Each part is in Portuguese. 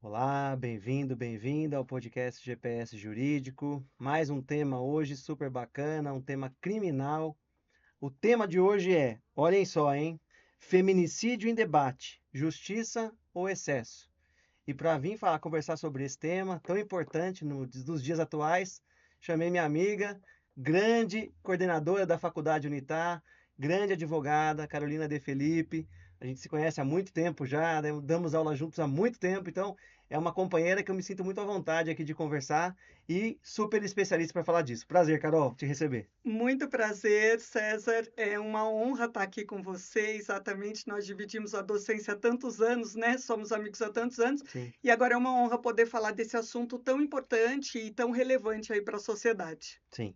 Olá, bem-vindo, bem-vinda ao podcast GPS Jurídico. Mais um tema hoje super bacana, um tema criminal. O tema de hoje é, olhem só, hein? Feminicídio em debate, justiça ou excesso? E para vir falar, conversar sobre esse tema tão importante nos dias atuais, chamei minha amiga, grande coordenadora da Faculdade Unitar, grande advogada, Carolina De Felipe. A gente se conhece há muito tempo já, né? Damos aula juntos há muito tempo, então é uma companheira que eu me sinto muito à vontade aqui de conversar e super especialista para falar disso. Prazer, Carol, te receber. Muito prazer, César. É uma honra estar aqui com você. Exatamente, nós dividimos a docência há tantos anos, né? Somos amigos há tantos anos. Sim, E agora é uma honra poder falar desse assunto tão importante e tão relevante aí para a sociedade. sim.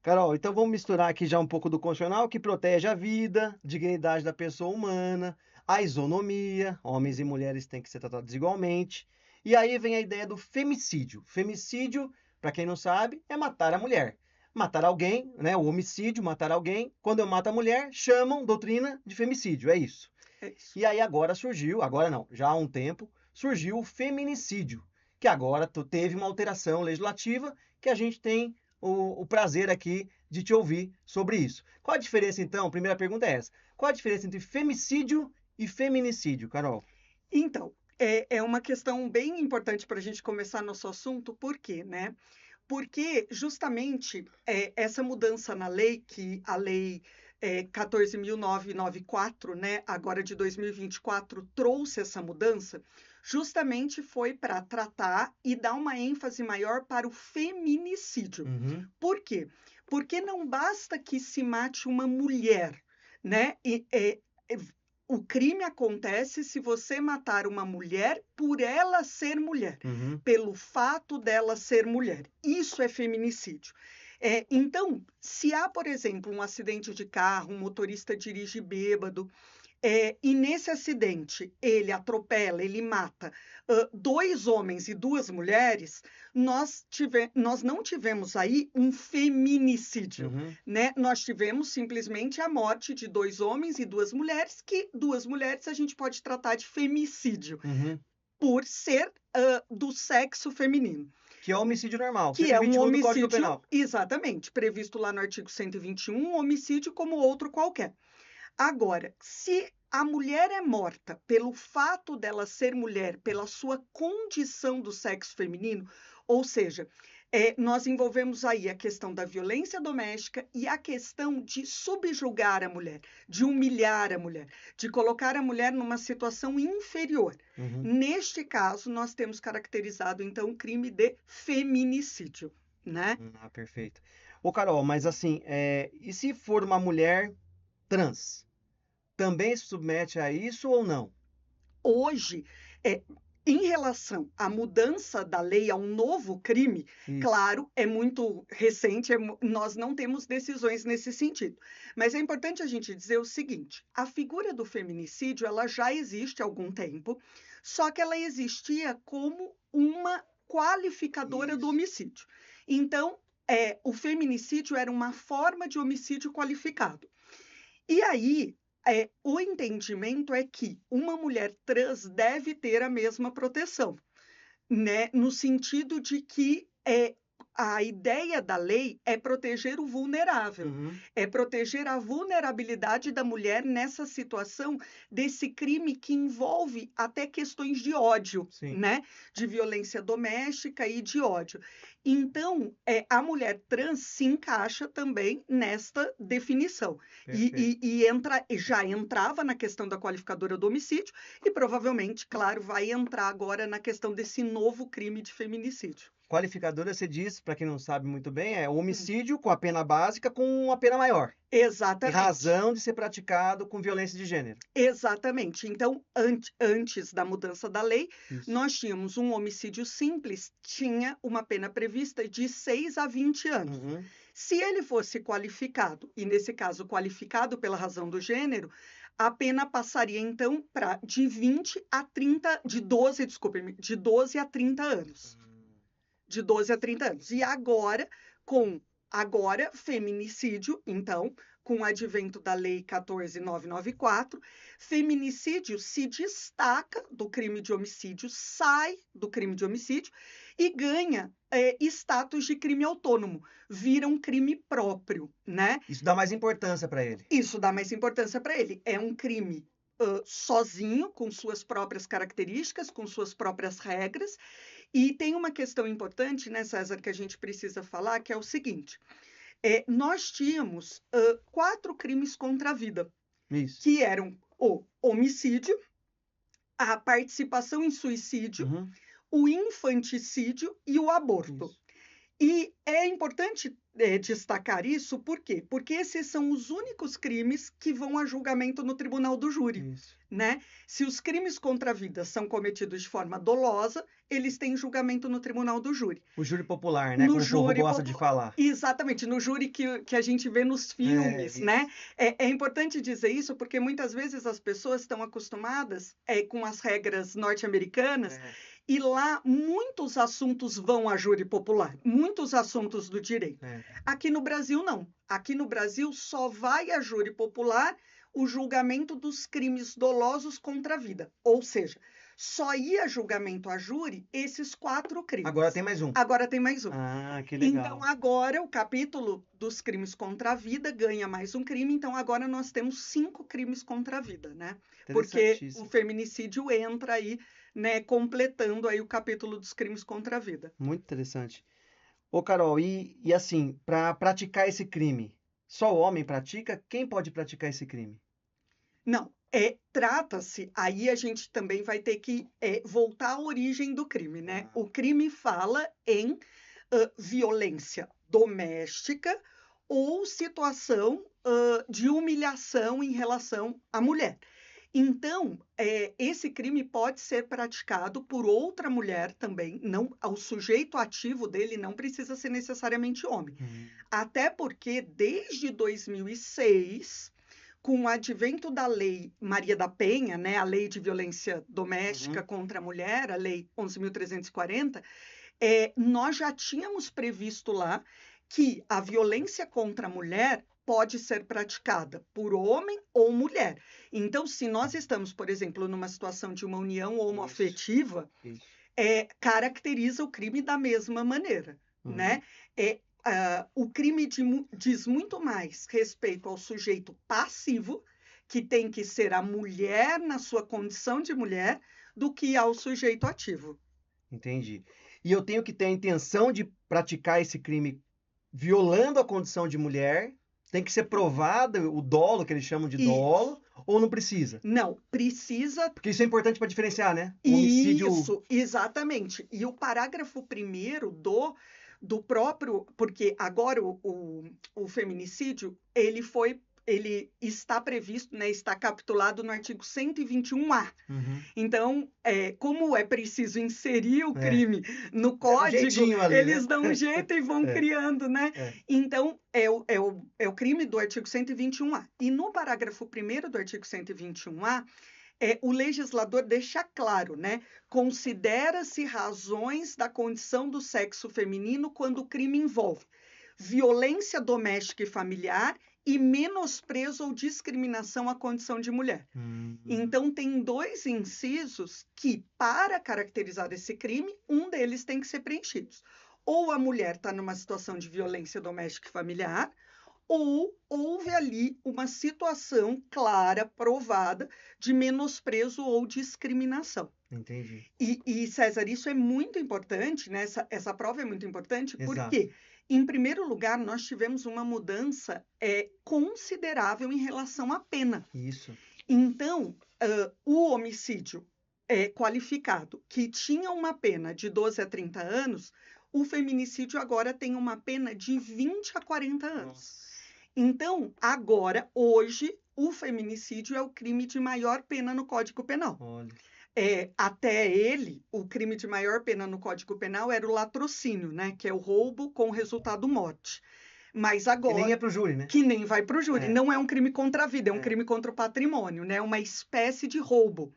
Carol, então vamos misturar aqui já um pouco do constitucional que protege a vida, dignidade da pessoa humana, a isonomia, homens e mulheres têm que ser tratados igualmente. E aí vem a ideia do femicídio. Femicídio, para quem não sabe, é matar a mulher. Matar alguém, né? O homicídio, matar alguém. Quando eu mato a mulher, chamam doutrina de femicídio, é isso. É isso. E aí agora surgiu, agora não, já há um tempo, surgiu o feminicídio, que agora teve uma alteração legislativa que a gente tem o prazer aqui de te ouvir sobre isso. Qual a diferença então? Primeira pergunta é essa. Qual a diferença entre femicídio e feminicídio, Carol? Então, é uma questão bem importante para a gente começar nosso assunto, por quê, né? Porque justamente essa mudança na lei, que a lei 14.994, né, agora de 2024, trouxe essa mudança, justamente foi para tratar e dar uma ênfase maior para o feminicídio. Uhum, Por quê? Porque não basta que se mate uma mulher, né? É, o crime acontece se você matar uma mulher por ela ser mulher, uhum. pelo fato dela ser mulher. Isso é feminicídio. Então, se há, por exemplo, um acidente de carro, um motorista dirige bêbado, e nesse acidente ele atropela, ele mata dois homens e duas mulheres, nós não tivemos aí um feminicídio, Uhum, né? Nós tivemos simplesmente a morte de dois homens e duas mulheres, que duas mulheres a gente pode tratar de femicídio, uhum. por ser do sexo feminino, Que é o homicídio normal, que é um 121 do Código homicídio, Penal. exatamente, previsto lá no artigo 121, um homicídio como outro qualquer. Agora, se a mulher é morta pelo fato dela ser mulher, pela sua condição do sexo feminino, ou seja, nós envolvemos aí a questão da violência doméstica e a questão de subjugar a mulher, de humilhar a mulher, de colocar a mulher numa situação inferior. Uhum. Neste caso, nós temos caracterizado, então, o crime de feminicídio, né? Ah, perfeito. Ô, Carol, mas assim, e se for uma mulher trans? Também se submete a isso ou não? Hoje, é, em relação à mudança da lei a um novo crime, Isso. claro, é muito recente, nós não temos decisões nesse sentido. Mas é importante a gente dizer o seguinte: a figura do feminicídio ela já existe há algum tempo, só que ela existia como uma qualificadora do Isso. homicídio. Então, o feminicídio era uma forma de homicídio qualificado. E aí, o entendimento é que uma mulher trans deve ter a mesma proteção, né? No sentido de que a ideia da lei é proteger o vulnerável, Uhum. é proteger a vulnerabilidade da mulher nessa situação desse crime que envolve até questões de ódio, Sim, né? De violência doméstica e de ódio. Então, a mulher trans se encaixa também nesta definição perfeito. já entrava na questão da qualificadora do homicídio e provavelmente, claro, vai entrar agora na questão desse novo crime de feminicídio. Qualificadora, você diz, para quem não sabe muito bem, é Hum. homicídio com a pena básica com uma pena maior, em Exatamente. razão de ser praticado com violência de gênero. Exatamente. Então, antes da mudança da lei, Isso. nós tínhamos um homicídio simples, tinha uma pena prevista de 6 a 20 anos. Uhum. Se ele fosse qualificado, e nesse caso qualificado pela razão do gênero, a pena passaria então para de 20 a 30, de 12, desculpe-me, de 12 a 30 anos. De 12 a 30 anos. E agora, com Agora, feminicídio, então, com o advento da Lei 14.994, feminicídio se destaca do crime de homicídio, sai do crime de homicídio e ganha status de crime autônomo, vira um crime próprio, né? Isso dá mais importância para ele. Isso dá mais importância para ele. É um crime sozinho, com suas próprias características, com suas próprias regras. E tem uma questão importante, né, César, que a gente precisa falar, que é o seguinte. Nós tínhamos 4 crimes contra a vida, Isso. que eram o homicídio, a participação em suicídio, Uhum. o infanticídio e o aborto. Isso. E é importante destacar isso, por quê? Porque esses são os únicos crimes que vão a julgamento no tribunal do júri, Isso. né? Se os crimes contra a vida são cometidos de forma dolosa, eles têm julgamento no tribunal do júri. O júri popular, né? No Como o povo júri gosta de falar. Exatamente, no júri que a gente vê nos filmes, isso. né? É importante dizer isso porque muitas vezes as pessoas estão acostumadas com as regras norte-americanas e lá muitos assuntos vão a júri popular, muitos assuntos do direito. Aqui no Brasil, não. Aqui no Brasil só vai a júri popular o julgamento dos crimes dolosos contra a vida. Ou seja, só ia julgamento a júri esses 4 crimes. Agora tem mais um. Agora tem mais um. Ah, que legal. Então, agora, o capítulo dos crimes contra a vida ganha mais um crime. Então, agora nós temos 5 crimes contra a vida, né? Porque o feminicídio entra aí, né, completando aí o capítulo dos crimes contra a vida. Muito interessante. Ô, Carol, e assim, para praticar esse crime, só o homem pratica? Quem pode praticar esse crime? Não, trata-se, aí a gente também vai ter que voltar à origem do crime, né? O crime fala em violência doméstica ou situação de humilhação em relação à mulher. Então, esse crime pode ser praticado por outra mulher também, não, o sujeito ativo dele não precisa ser necessariamente homem. Até porque, desde 2006, com o advento da Lei Maria da Penha, né, a Lei de Violência Doméstica contra a Mulher, a Lei 11.340, nós já tínhamos previsto lá que a violência contra a mulher pode ser praticada por homem ou mulher. Então, se nós estamos, por exemplo, numa situação de uma união homoafetiva, caracteriza o crime da mesma maneira, né? O crime diz muito mais respeito ao sujeito passivo, que tem que ser a mulher na sua condição de mulher, do que ao sujeito ativo. Entendi. E eu tenho que ter a intenção de praticar esse crime violando a condição de mulher? Tem que ser provado o dolo, que eles chamam de dolo, ou não precisa? Não, precisa. Porque isso é importante para diferenciar, né? O homicídio... Isso, exatamente. E o parágrafo 1º do próprio... Porque agora o feminicídio, ele está previsto, né, está capitulado no artigo 121A. Então, como é preciso inserir o crime no código, ali, eles né? dão um jeito e vão criando, né? Então, é o crime do artigo 121A. E no parágrafo 1º do artigo 121A, o legislador deixa claro, né? Considera-se razões da condição do sexo feminino quando o crime envolve violência doméstica e familiar e menosprezo ou discriminação à condição de mulher. Então, tem 2 incisos que, para caracterizar esse crime, um deles tem que ser preenchido. Ou a mulher está numa situação de violência doméstica e familiar, ou houve ali uma situação clara, provada, de menosprezo ou discriminação. Entendi. E César, isso é muito importante, né? Essa prova é muito importante, porque, em primeiro lugar, nós tivemos uma mudança considerável em relação à pena. Isso. Então, o homicídio qualificado, que tinha uma pena de 12 a 30 anos, o feminicídio agora tem uma pena de 20 a 40 anos. Nossa. Então, agora, hoje, o feminicídio é o crime de maior pena no Código Penal. Olha. Até ele, o crime de maior pena no Código Penal era o latrocínio, né? Que é o roubo com resultado morte. Mas agora... Que nem é pro júri, né? Que nem vai para o júri. Não é um crime contra a vida, é um crime contra o patrimônio, né? Uma espécie de roubo.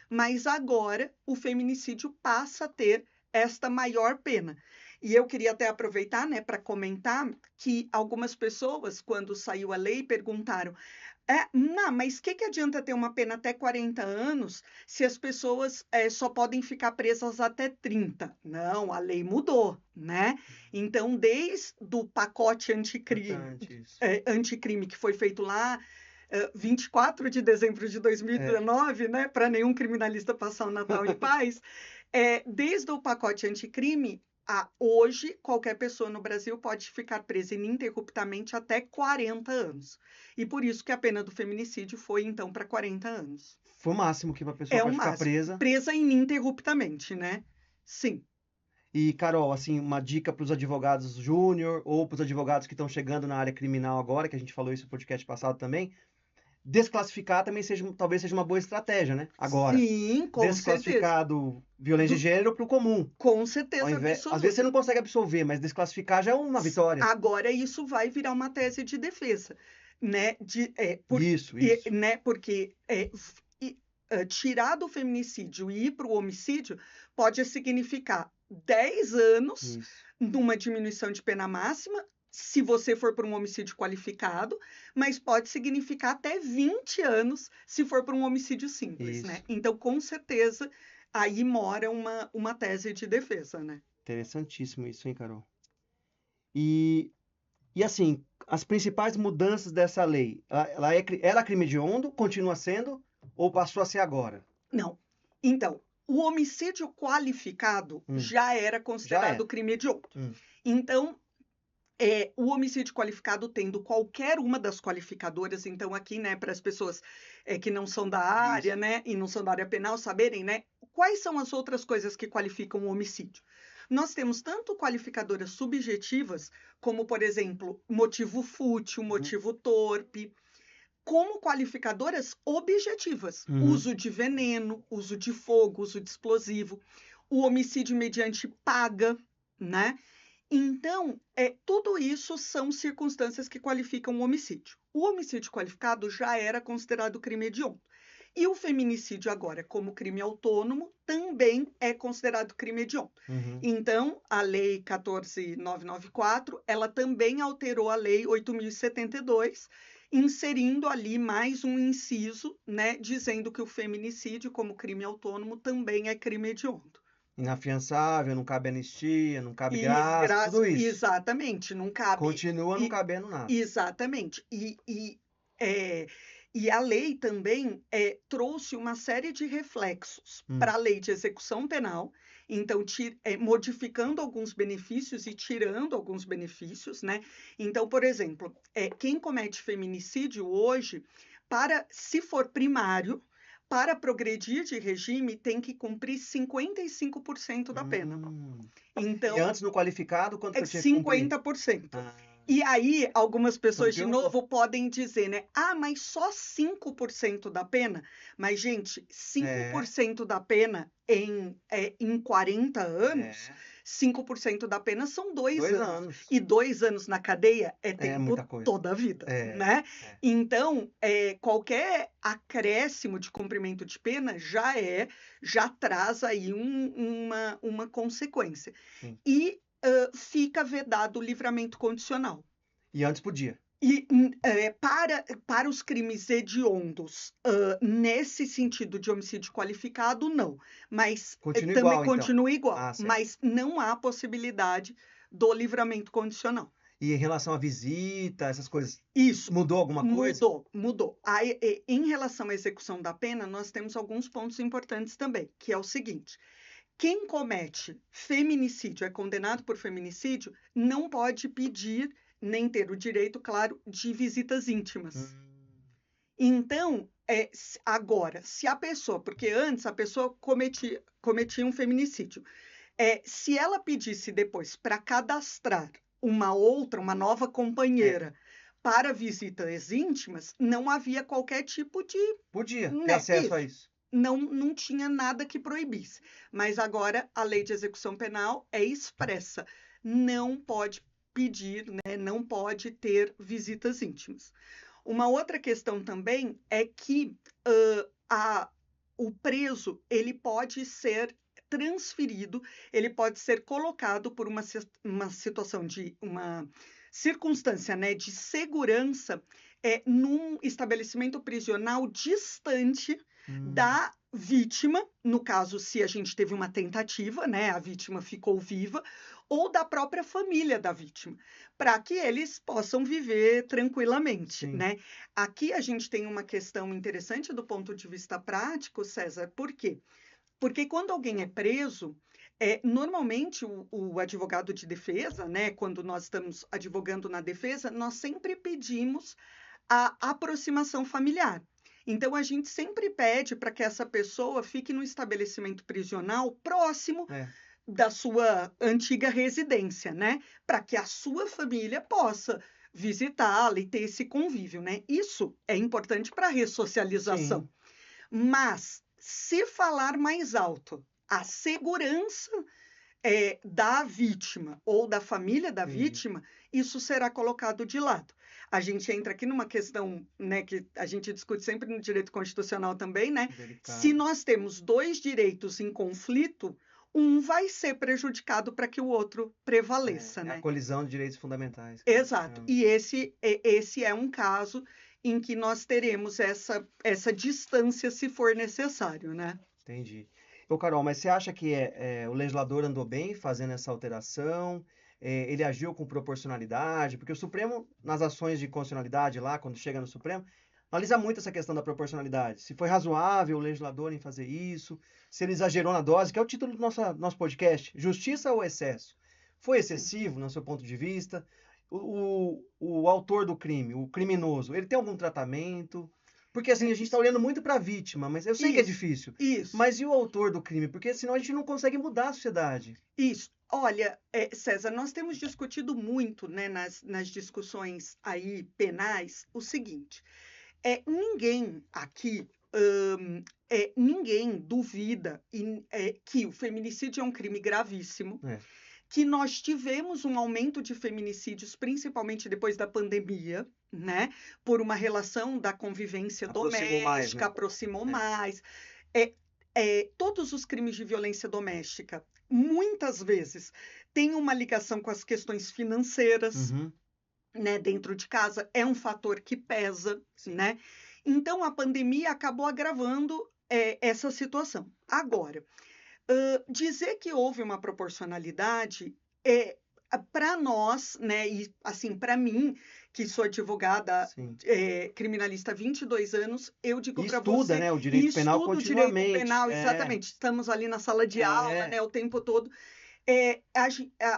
Mas agora, o feminicídio passa a ter esta maior pena. E eu queria até aproveitar, né, para comentar que algumas pessoas, quando saiu a lei, perguntaram: não, mas que adianta ter uma pena até 40 anos se as pessoas só podem ficar presas até 30? Não, a lei mudou, né? Então, desde o pacote Importante isso. anticrime que foi feito lá 24 de dezembro de 2019, né, para nenhum criminalista passar o Natal em paz, desde o pacote anticrime, hoje, qualquer pessoa no Brasil pode ficar presa ininterruptamente até 40 anos. E por isso que a pena do feminicídio foi, então, para 40 anos. Foi o máximo que uma pessoa É o pode ficar máximo. presa. Presa ininterruptamente, né? Sim. E, Carol, assim, uma dica para os advogados júnior ou para os advogados que estão chegando na área criminal agora, que a gente falou isso no podcast passado também, desclassificar também talvez seja uma boa estratégia, né? Agora, Sim, com certeza. desclassificar do violência de gênero para o comum. Com certeza Às vezes você absoluta. não consegue absolver, mas desclassificar já é uma vitória. Agora isso vai virar uma tese de defesa, né? Isso. Né? Porque tirar do feminicídio e ir para o homicídio pode significar 10 anos numa diminuição de pena máxima, se você for para um homicídio qualificado, mas pode significar até 20 anos se for para um homicídio simples, né? Então, com certeza, aí mora uma tese de defesa, né? Interessantíssimo isso, hein, Carol? E assim, as principais mudanças dessa lei, ela é crime hediondo, continua sendo, ou passou a ser agora? Não. Então, o homicídio qualificado já era considerado crime hediondo. Então, o homicídio qualificado tendo qualquer uma das qualificadoras, então aqui, né, para as pessoas que não são da área, né, e não são da área penal saberem, né, quais são as outras coisas que qualificam o homicídio. Nós temos tanto qualificadoras subjetivas, como, por exemplo, motivo fútil, motivo torpe, como qualificadoras objetivas. Uso de veneno, uso de fogo, uso de explosivo, o homicídio mediante paga, né? Então, tudo isso são circunstâncias que qualificam o homicídio. O homicídio qualificado já era considerado crime hediondo. E o feminicídio agora, como crime autônomo, também é considerado crime hediondo. Então, a Lei 14.994, ela também alterou a Lei 8.072, inserindo ali mais um inciso, né, dizendo que o feminicídio, como crime autônomo, também é crime hediondo. Inafiançável, não cabe anistia, não cabe graça, tudo isso. Exatamente, não cabe. Continua não cabendo nada. Exatamente. E a lei também trouxe uma série de reflexos para a lei de execução penal, então modificando alguns benefícios e tirando alguns benefícios, né? Então, por exemplo, quem comete feminicídio hoje, se for primário, para progredir de regime, tem que cumprir 55% da pena. Então, e antes no qualificado, quanto que eu tinha que 50%. E aí, algumas pessoas, de novo, podem dizer, né? Mas só 5% da pena? Mas, gente, 5% da pena em 40 anos, 5% da pena são 2 anos. E 2 anos na cadeia é tempo toda a vida, né? Então, qualquer acréscimo de cumprimento de pena já traz aí uma consequência. E fica vedado o livramento condicional. E antes podia. E para os crimes hediondos, nesse sentido de homicídio qualificado, não. Mas também continua igual. Mas não há possibilidade do livramento condicional. E em relação à visita, essas coisas, isso mudou alguma coisa? Mudou. Aí, em relação à execução da pena, nós temos alguns pontos importantes também, que é o seguinte: quem comete feminicídio, é condenado por feminicídio, não pode pedir, nem ter o direito, claro, de visitas íntimas. Então, agora, se a pessoa, porque antes a pessoa cometia um feminicídio, se ela pedisse depois para cadastrar uma nova companheira para visitas íntimas, não havia qualquer tipo de... Podia ter acesso a isso. Não tinha nada que proibisse. Mas agora a lei de execução penal é expressa. Não pode pedir, né? Não pode ter visitas íntimas. Uma outra questão também é que o preso ele pode ser transferido, ele pode ser colocado por uma situação de uma circunstância, né, de segurança, num estabelecimento prisional distante da vítima, no caso, se a gente teve uma tentativa, né, a vítima ficou viva, ou da própria família da vítima, para que eles possam viver tranquilamente, Sim. né? Aqui a gente tem uma questão interessante do ponto de vista prático, César, por quê? Porque quando alguém é preso, normalmente o advogado de defesa, né, quando nós estamos advogando na defesa, nós sempre pedimos a aproximação familiar. Então, a gente sempre pede para que essa pessoa fique no estabelecimento prisional próximo da sua antiga residência, né? Para que a sua família possa visitá-la e ter esse convívio, né? Isso é importante para a ressocialização. Sim. Mas, se falar mais alto, a segurança da vítima ou da família da vítima, isso será colocado de lado. A gente entra aqui numa questão, né, que a gente discute sempre no direito constitucional também, né? Delicado. Se nós temos dois direitos em conflito, um vai ser prejudicado para que o outro prevaleça, né? A colisão de direitos fundamentais. Exato. E esse é um caso em que nós teremos essa distância se for necessário, né? Entendi. Ô, Carol, mas você acha que o legislador andou bem fazendo essa alteração? Ele agiu com proporcionalidade? Porque o Supremo, nas ações de constitucionalidade lá, quando chega no Supremo, analisa muito essa questão da proporcionalidade. Se foi razoável o legislador em fazer isso, se ele exagerou na dose, que é o título do nosso podcast, Justiça ou Excesso? Foi excessivo, no seu ponto de vista? O autor do crime, o criminoso, ele tem algum tratamento? Porque assim, a gente está olhando muito para a vítima, mas eu sei que é difícil. Isso. Mas e o autor do crime? Porque senão a gente não consegue mudar a sociedade. Isso. Olha, César, nós temos discutido muito, né, nas discussões aí penais o seguinte: ninguém aqui, ninguém duvida que o feminicídio é um crime gravíssimo. Que nós tivemos um aumento de feminicídios, principalmente depois da pandemia, né? Por uma relação da convivência doméstica, aproximou mais. Todos os crimes de violência doméstica, muitas vezes, têm uma ligação com as questões financeiras, né? Dentro de casa, é um fator que pesa, né? Então, a pandemia acabou agravando essa situação. Agora, dizer que houve uma proporcionalidade para nós, né, e assim, para mim, que sou advogada criminalista há 22 anos, eu digo para você... Estuda, né, o direito penal continuamente. O direito penal, exatamente. Estamos ali na sala de aula, né, o tempo todo.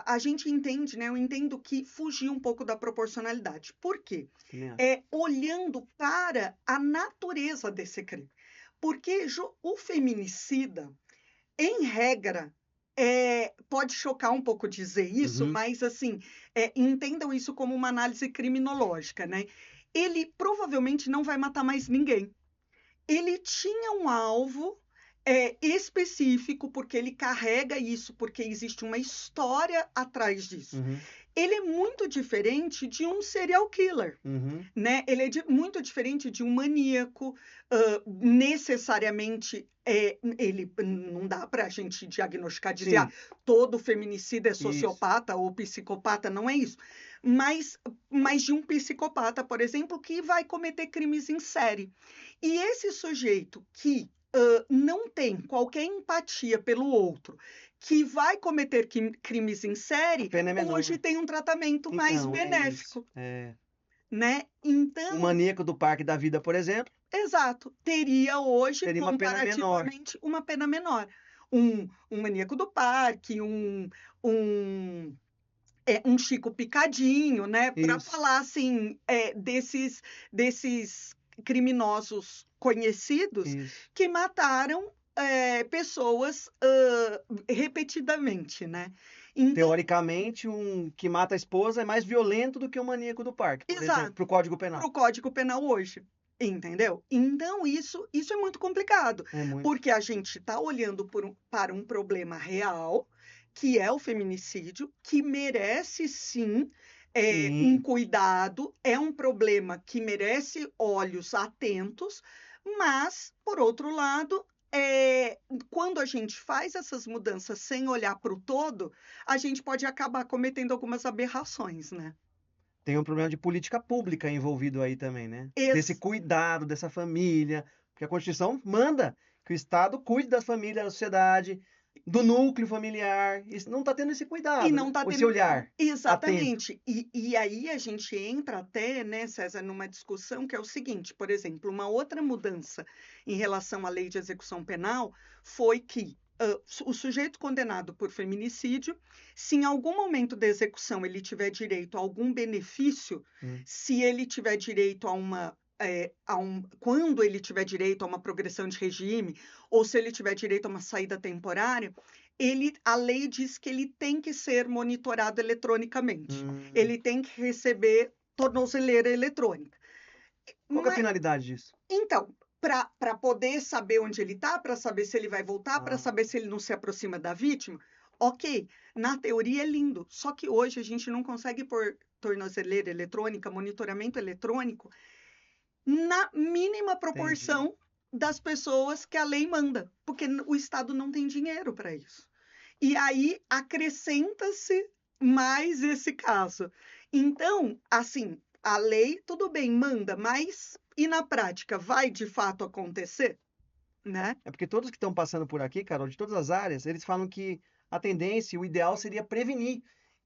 A gente entende, né, eu entendo que fugiu um pouco da proporcionalidade. Por quê? Olhando para a natureza desse crime. Porque o feminicida, em regra, pode chocar um pouco dizer isso, mas assim, entendam isso como uma análise criminológica, né? Ele provavelmente não vai matar mais ninguém. Ele tinha um alvo específico, porque ele carrega isso, porque existe uma história atrás disso. Ele é muito diferente de um serial killer, né? Ele é muito diferente de um maníaco. Necessariamente, ele não dá para a gente diagnosticar, dizer todo feminicida é sociopata ou psicopata, não é isso. Mas de um psicopata, por exemplo, que vai cometer crimes em série. E esse sujeito que não tem qualquer empatia pelo outro, que vai cometer crimes em série, hoje tem um tratamento mais benéfico. Né? Então, o maníaco do Parque da Vida, por exemplo. Exato. Teria hoje, comparativamente, uma pena menor. Um maníaco do parque, um Chico Picadinho, né? Para falar assim, desses criminosos conhecidos que mataram pessoas repetidamente, né? Então, teoricamente, um que mata a esposa é mais violento do que o maníaco do parque, por exemplo, para o Código Penal. Para o Código Penal hoje. Entendeu? Então, isso é muito complicado. Porque a gente está olhando para um problema real, que é o feminicídio, que merece, sim, um cuidado, é um problema que merece olhos atentos, mas, por outro lado, quando a gente faz essas mudanças sem olhar para o todo, a gente pode acabar cometendo algumas aberrações, né? Tem um problema de política pública envolvido aí também, né? Desse Ex cuidado dessa família, porque a Constituição manda que o Estado cuide das famílias, da sociedade, do núcleo familiar. Isso não está tendo esse E cuidado, não né? está Esse tendo olhar atento. exatamente. E aí a gente entra até, né, César, numa discussão que é o seguinte, por exemplo, uma outra mudança em relação à lei de execução penal foi que o sujeito condenado por feminicídio, se em algum momento da execução ele tiver direito a algum benefício, Hum, se ele tiver direito a quando ele tiver direito a uma progressão de regime, ou se ele tiver direito a uma saída temporária, a lei diz que ele tem que ser monitorado eletronicamente. hum. Ele tem que receber tornozeleira eletrônica. Qual que é a Mas, finalidade disso? então, para poder saber onde ele está, para saber se ele vai voltar, para Ah, saber se ele não se aproxima da vítima, ok, na teoria é lindo. Só que hoje a gente não consegue pôr tornozeleira eletrônica, monitoramento eletrônico, na mínima entendi. proporção das pessoas que a lei manda, porque o Estado não tem dinheiro para isso. E aí acrescenta-se mais esse caso. Então, assim, a lei, tudo bem, manda, mas e na prática vai de fato acontecer, né? É porque todos que estão passando por aqui, Carol, de todas as áreas, eles falam que a tendência, o ideal seria prevenir.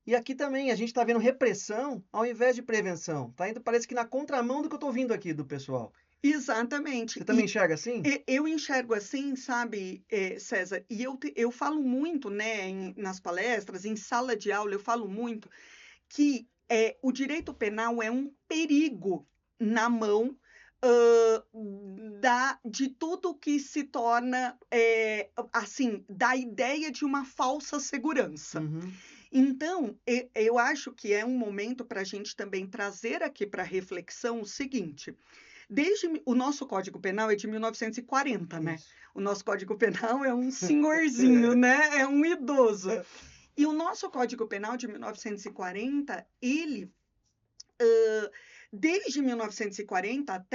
E aqui também a gente está vendo repressão ao invés de prevenção. Tá indo, parece que na contramão do que eu estou vindo aqui do pessoal. Você Exatamente. também enxerga assim? Eu enxergo assim, sabe, César, e eu falo muito, né, nas palestras, em sala de aula, eu falo muito que o direito penal é um perigo na mão de tudo que se torna, assim, da ideia de uma falsa segurança. Uhum. Então, eu acho que é um momento para a gente também trazer aqui para reflexão o seguinte: o nosso Código Penal é de 1940, né? Isso. O nosso Código Penal é um senhorzinho, né? É um idoso. E o nosso Código Penal de 1940, ele, desde 1940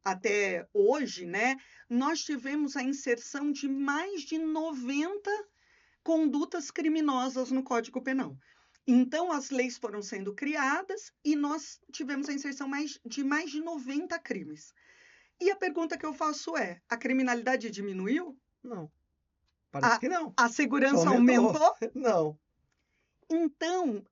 até hoje, né, nós tivemos a inserção de mais de 90 condutas criminosas no Código Penal. Então, as leis foram sendo criadas e nós tivemos a inserção de mais de 90 crimes. E a pergunta que eu faço é: a criminalidade diminuiu? Não, parece A, que não. a Só segurança aumentou. aumentou? Não. Então,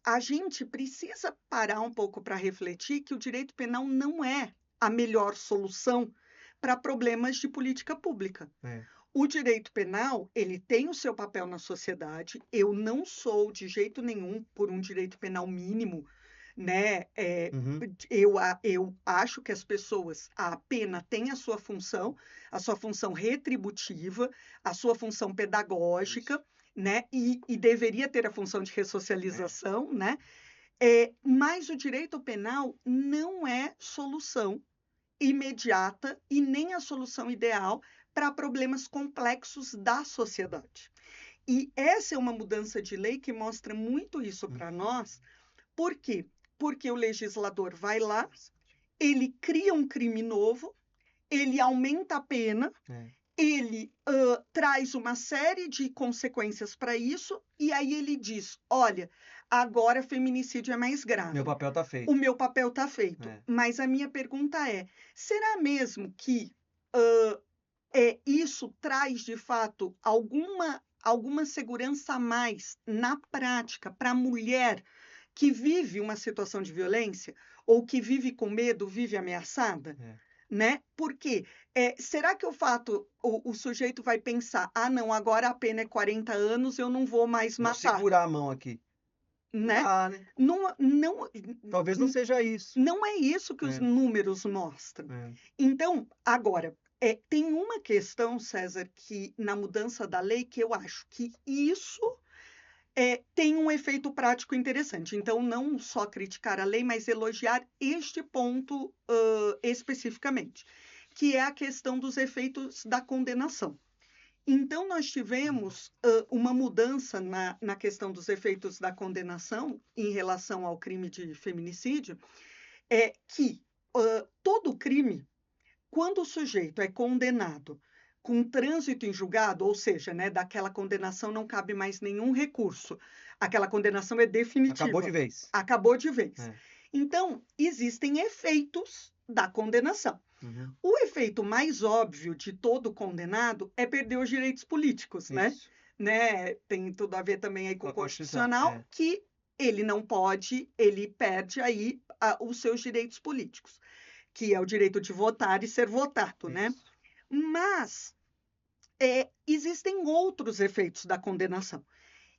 a gente precisa parar um pouco para refletir que o direito penal não é a melhor solução para problemas de política pública. É. O direito penal, ele tem o seu papel na sociedade. Eu não sou, de jeito nenhum, por um direito penal mínimo, né? Uhum. Eu acho que as pessoas, a pena tem a sua função retributiva, a sua função Isso. pedagógica, né? E deveria ter a função de É. ressocialização, né? Mas o direito penal não é solução imediata e nem a solução ideal para problemas complexos da sociedade. E essa é uma mudança de lei que mostra muito isso Hum. para nós. Por quê? Porque o legislador vai lá, ele cria um crime novo, ele aumenta a pena, É. ele traz uma série de consequências para isso, e aí ele diz: olha, agora feminicídio é mais Meu grave. papel tá O feito. meu papel está feito. É. Mas a minha pergunta é: será mesmo que isso traz, de fato, alguma segurança a mais na prática para a mulher que vive uma situação de violência ou que vive com medo, vive ameaçada? É. Né? Porque será que o sujeito vai pensar: ah, não, agora a pena é 40 anos, eu não vou mais Vou matar, segurar a mão aqui. Não né? dá, né? Não, não, Talvez não seja isso. não é isso que os É. números mostram. É. Então, agora, tem uma questão, César, que na mudança da lei, que eu acho que isso tem um efeito prático interessante. Então, não só criticar a lei, mas elogiar este ponto especificamente, que é a questão dos efeitos da condenação. Então, nós tivemos uma mudança na questão dos efeitos da condenação em relação ao crime de feminicídio, que todo crime, quando o sujeito é condenado com trânsito em julgado, ou seja, né, daquela condenação não cabe mais nenhum recurso. Aquela condenação é definitiva. Acabou de vez. Acabou de vez. É. Então, existem efeitos da condenação. Uhum. O efeito mais óbvio de todo condenado é perder os direitos políticos, né? Isso. Né? Tem tudo a ver também aí com Com o a Constituição, constitucional, que ele não pode, ele perde aí os seus direitos políticos, que é o direito de votar e ser votado, né? Isso. Mas existem outros efeitos da condenação.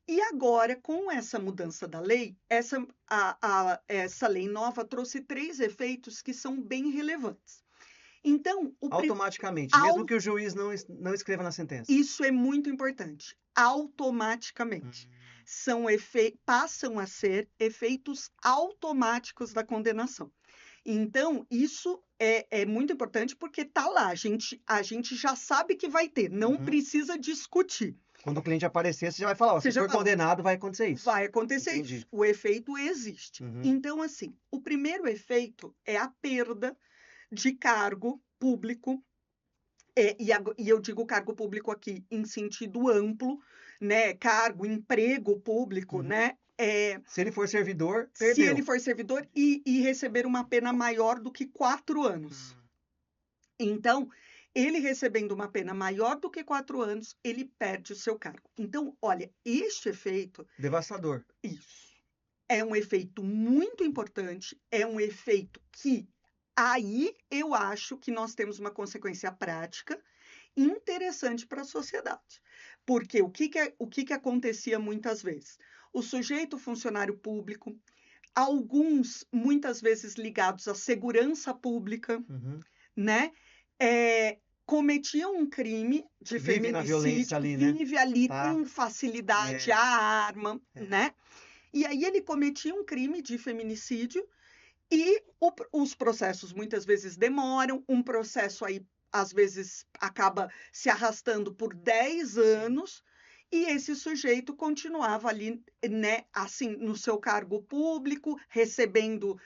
E agora, com essa mudança da lei, essa lei nova trouxe 3 efeitos que são bem relevantes. Então, Automaticamente, mesmo que o juiz não escreva na sentença. Isso é muito importante. Automaticamente. Passam a ser efeitos automáticos da condenação. Então, isso é muito importante porque está lá, a gente já sabe que vai ter, não precisa discutir. Quando o cliente aparecer, você já vai falar, se for condenado, vai acontecer isso. Vai acontecer isso. O efeito existe. Então, assim, o primeiro efeito é a perda de cargo público, e eu digo cargo público aqui em sentido amplo, né? Cargo, emprego público, né? Se ele for servidor, perdeu. Se ele for servidor e receber uma pena maior do que 4 anos. Então, ele recebendo uma pena maior do que 4 anos, ele perde o seu cargo. Então, olha, este efeito... Devastador. Isso. É um efeito muito importante, é um efeito que aí eu acho que nós temos uma consequência prática interessante para a sociedade. Porque o que acontecia muitas vezes? O sujeito funcionário público, alguns muitas vezes ligados à segurança pública, né? Cometiam um crime de feminicídio, ali, vive ali com facilidade a arma, né? E aí ele cometia um crime de feminicídio e os processos muitas vezes demoram, um processo aí às vezes acaba se arrastando por 10 anos, e esse sujeito continuava ali, né, assim, no seu cargo público, recebendo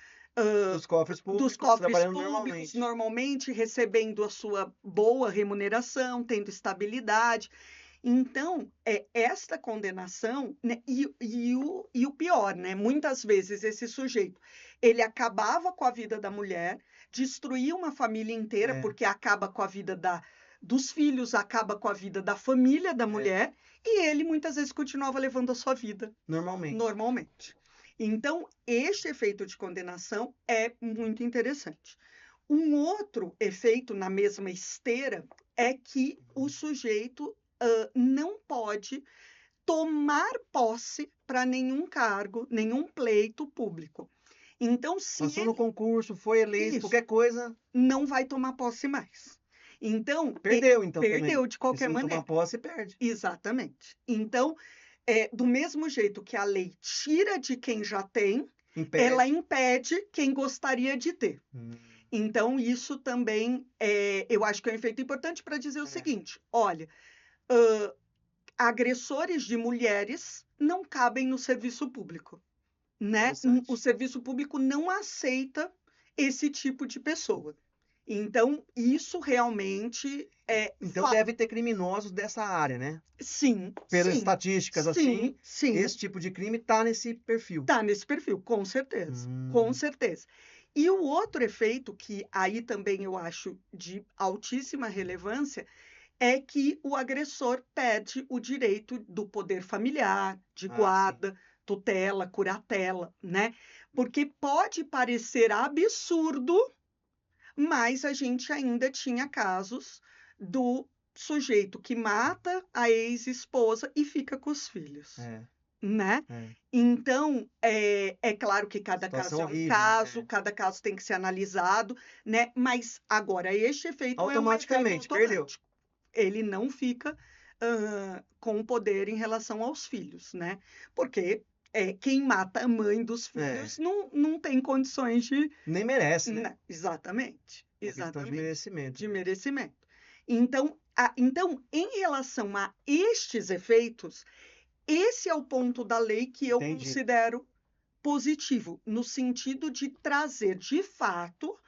dos cofres públicos, normalmente recebendo a sua boa remuneração, tendo estabilidade. Então, esta condenação, né, e o pior, né, muitas vezes esse sujeito, ele acabava com a vida da mulher, destruía uma família inteira, porque acaba com a vida dos filhos, acaba com a vida da família da mulher, e ele muitas vezes continuava levando a sua vida. Normalmente. Então, este efeito de condenação é muito interessante. Um outro efeito na mesma esteira é que o sujeito não pode tomar posse para nenhum cargo, nenhum pleito público. Então, se passou no concurso, foi eleito, qualquer coisa, não vai tomar posse mais. Então, perdeu também. De qualquer maneira. Se não tomar posse, perde. Exatamente. Então, do mesmo jeito que a lei tira de quem já tem, ela impede quem gostaria de ter. Então, isso também eu acho que é um efeito importante para dizer o seguinte: olha, agressores de mulheres não cabem no serviço público, né? O serviço público não aceita esse tipo de pessoa. Então, isso realmente Então, deve ter criminosos dessa área, né? Sim. Pelas estatísticas, sim. Esse tipo de crime está nesse perfil. Está nesse perfil, com certeza. Com certeza. E o outro efeito, que aí também eu acho de altíssima relevância, é que o agressor perde o direito do poder familiar, de guarda, tutela, curatela, né? Porque pode parecer absurdo, mas a gente ainda tinha casos do sujeito que mata a ex-esposa e fica com os filhos, né? Então, é claro que cada caso é um caso, cada caso tem que ser analisado, né? Mas agora, este efeito automaticamente é um efeito automático. Ele não fica com poder em relação aos filhos, né? Porque quem mata a mãe dos filhos não tem condições de... Nem merece, né? Exatamente. De merecimento. Então, em relação a estes efeitos, esse é o ponto da lei que eu considero positivo, no sentido de trazer, de fato,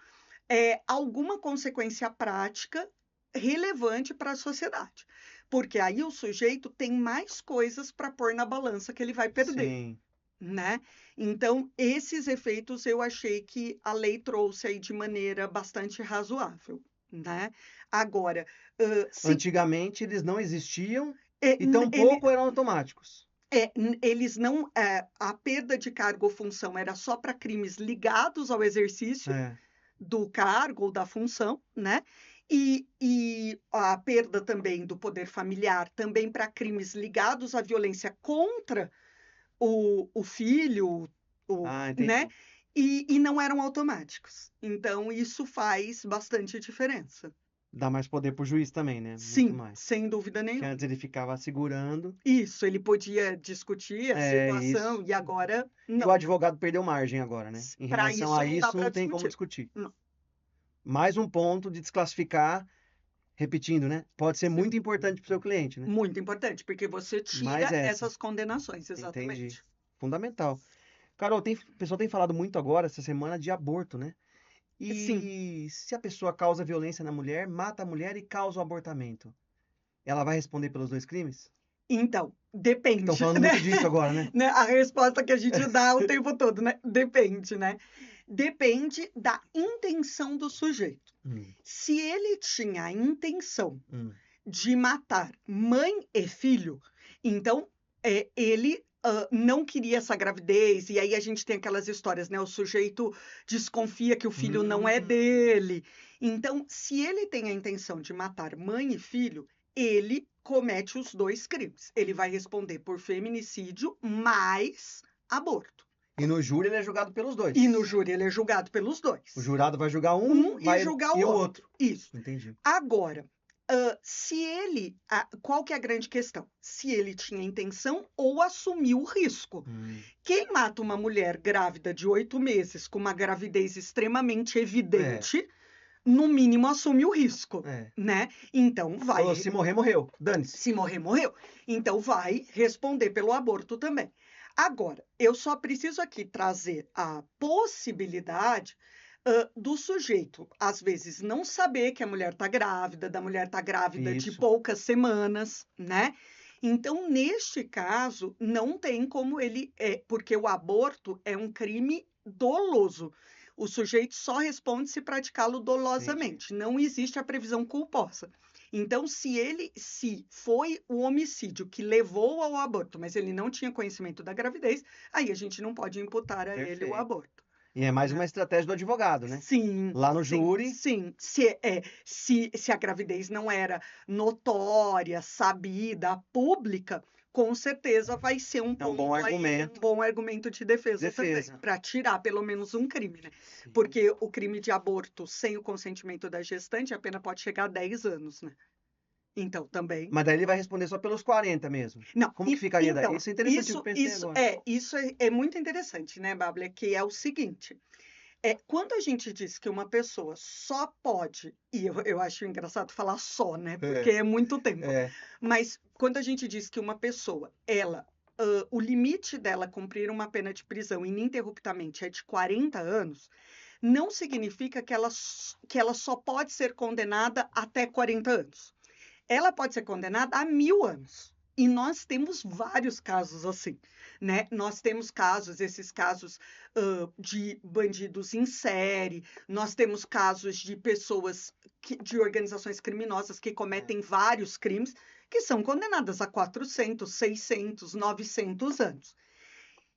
alguma consequência prática relevante para a sociedade. Porque aí o sujeito tem mais coisas para pôr na balança que ele vai perder, Sim. né? Então, esses efeitos eu achei que a lei trouxe aí de maneira bastante razoável, né? Agora, se Antigamente eles não existiam é, e tampouco eram automáticos. eles não, a perda de cargo ou função era só para crimes ligados ao exercício É. do cargo ou da função, né? E a perda também do poder familiar, também para crimes ligados à violência contra o filho, né? Entendi. E não eram automáticos. Então, isso faz bastante diferença. Dá mais poder pro juiz também, né? Muito Sim, mais. sem dúvida Que nenhuma. antes ele ficava segurando. Isso, ele podia discutir a situação Isso. e agora E o não. advogado perdeu margem agora, né? Em Para relação isso a não dá isso, para não tem como discutir. discutir. Não. Mais um ponto de desclassificar, repetindo, né? Pode ser muito importante para o seu cliente, né? Muito importante, porque você Mais tira essa. essas condenações, Entendi. exatamente. Fundamental. Carol, o pessoal tem falado muito agora, essa semana, de aborto, né? Sim. E se a pessoa causa violência na mulher, mata a mulher e causa o abortamento, ela vai responder pelos dois crimes? Então, Que estão depende, falando né? muito disso agora, né? Né? A resposta que a gente dá o tempo todo, né? Depende, né? Depende da intenção do sujeito. Hum, Se ele tinha a intenção hum. de matar mãe e filho, então ele não queria essa gravidez, e aí a gente tem aquelas histórias, né? O sujeito desconfia que o filho não é dele. Então, se ele tem a intenção de matar mãe e filho, ele comete os dois crimes. Ele vai responder por feminicídio mais aborto. E no júri ele é julgado pelos dois. E no júri ele é julgado pelos dois. O jurado vai julgar Um e vai, julgar e o o outro. outro. Isso. Entendi. Agora, se ele. Qual que é a grande questão? Se ele tinha intenção ou assumiu o risco. Quem mata uma mulher grávida de 8 meses com uma gravidez extremamente evidente, no mínimo assume o risco, né? Então vai. Falou, se morrer, morreu. Dane-se. Se morrer, morreu. Então vai responder pelo aborto também. Agora, eu só preciso aqui trazer a possibilidade do sujeito, às vezes, não saber que a mulher está grávida, da mulher estar grávida de Isso. poucas semanas, né? Então, neste caso, não tem como ele. Porque o aborto é um crime doloso. O sujeito só responde se praticá-lo dolosamente. Não existe a previsão culposa. Então, se foi o homicídio que levou ao aborto, mas ele não tinha conhecimento da gravidez, aí a gente não pode imputar a ele o Perfeito. aborto. E é mais uma estratégia do advogado, né? Sim. Lá no sim, júri. Sim. Se a gravidez não era notória, sabida, pública, com certeza vai ser um É um ponto bom aí, argumento. um bom argumento de defesa também, para tirar pelo menos um crime, né? Sim. Porque o crime de aborto sem o consentimento da gestante, a pena pode chegar a 10 anos, né? Então, também. Mas daí ele vai responder só pelos 40 mesmo. Não, Como que ficaria então, daí? Isso é interessante, eu pensei agora. Isso é muito interessante, né, Bárbara? Que é o seguinte. Quando a gente diz que uma pessoa só pode, e eu acho engraçado falar só, né? Porque é muito tempo. Mas quando a gente diz que uma pessoa, o limite dela cumprir uma pena de prisão ininterruptamente é de 40 anos, não significa que ela só pode ser condenada até 40 anos. Ela pode ser condenada a 1000 anos. E nós temos vários casos assim, né? Nós temos esses casos de bandidos em série, nós temos casos de pessoas, de organizações criminosas que cometem vários crimes, que são condenadas a 400, 600, 900 anos.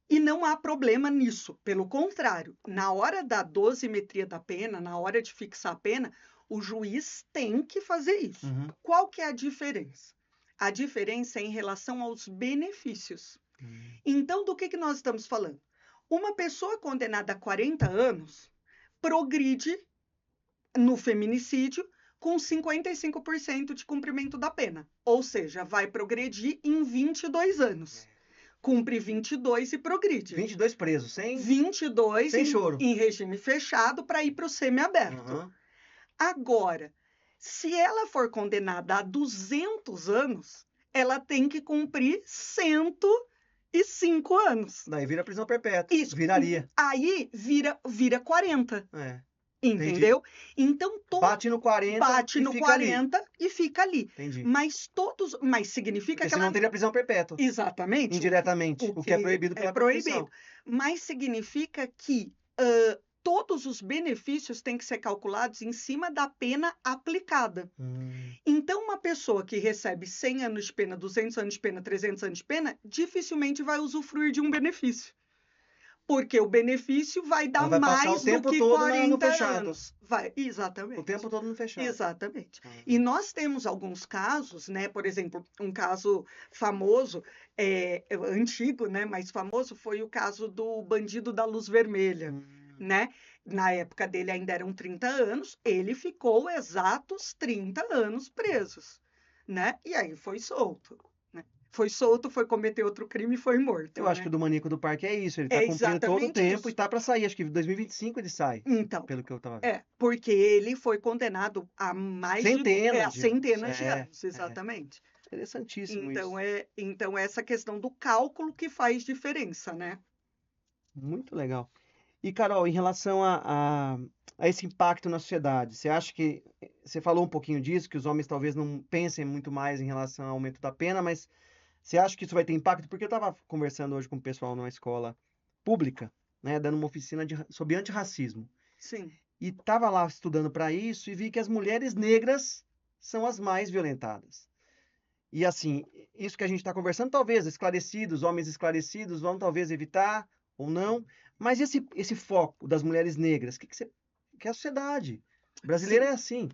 E não há problema nisso. Pelo contrário, na hora da dosimetria da pena, na hora de fixar a pena, o juiz tem que fazer isso. Qual que é a diferença? A diferença é em relação aos benefícios. Então, do que nós estamos falando? Uma pessoa condenada a 40 anos progride no feminicídio com 55% de cumprimento da pena. Ou seja, vai progredir em 22 anos. Cumpre 22 e progride. 22 presos, sem 22 choro. Em regime fechado para ir para o semiaberto. Agora, se ela for condenada a 200 anos, ela tem que cumprir 105 anos. Daí vira prisão perpétua. Isso. Viraria. Aí vira 40. Entendi. Entendeu? Então, Bate no 40 bate e no fica ali. 40 e fica ali. Entendi. Mas significa Porque que ela... senão teria prisão perpétua, Exatamente. indiretamente, o que é proibido é pela proibido. Constituição. Mas significa que todos os benefícios têm que ser calculados em cima da pena aplicada. Então, uma pessoa que recebe 100 anos de pena, 200 anos de pena, 300 anos de pena, dificilmente vai usufruir de um benefício. Porque o benefício vai dar Ela vai passar mais o tempo do que todo no 40 fechado. anos. Vai, exatamente. O tempo todo no fechado. Exatamente. E nós temos alguns casos, né? Por exemplo, um caso famoso, antigo, né? Mas famoso foi o caso do bandido da luz vermelha, né? Na época dele ainda eram 30 anos, ele ficou exatos 30 anos presos, né? E aí foi solto. Foi solto, foi cometer outro crime e foi morto. Eu acho que o do Maníaco do Parque é isso. Ele tá É cumprindo todo o exatamente tempo isso. e tá pra sair. Acho que em 2025 ele sai, Então, pelo que eu tava vendo. porque ele foi condenado a mais Centenas de centenas de anos. anos, exatamente. Interessantíssimo isso. Então, essa questão do cálculo que faz diferença, né? Muito legal. E, Carol, em relação a esse impacto na sociedade, você acha que... Você falou um pouquinho disso, que os homens talvez não pensem muito mais em relação ao aumento da pena, mas você acha que isso vai ter impacto? Porque eu estava conversando hoje com o pessoal numa escola pública, né, dando uma oficina sobre antirracismo. Sim. E estava lá estudando para isso e vi que as mulheres negras são as mais violentadas. E assim, isso que a gente está conversando, talvez esclarecidos, homens esclarecidos vão talvez evitar ou não, mas esse foco das mulheres negras, que é a sociedade brasileira Sim.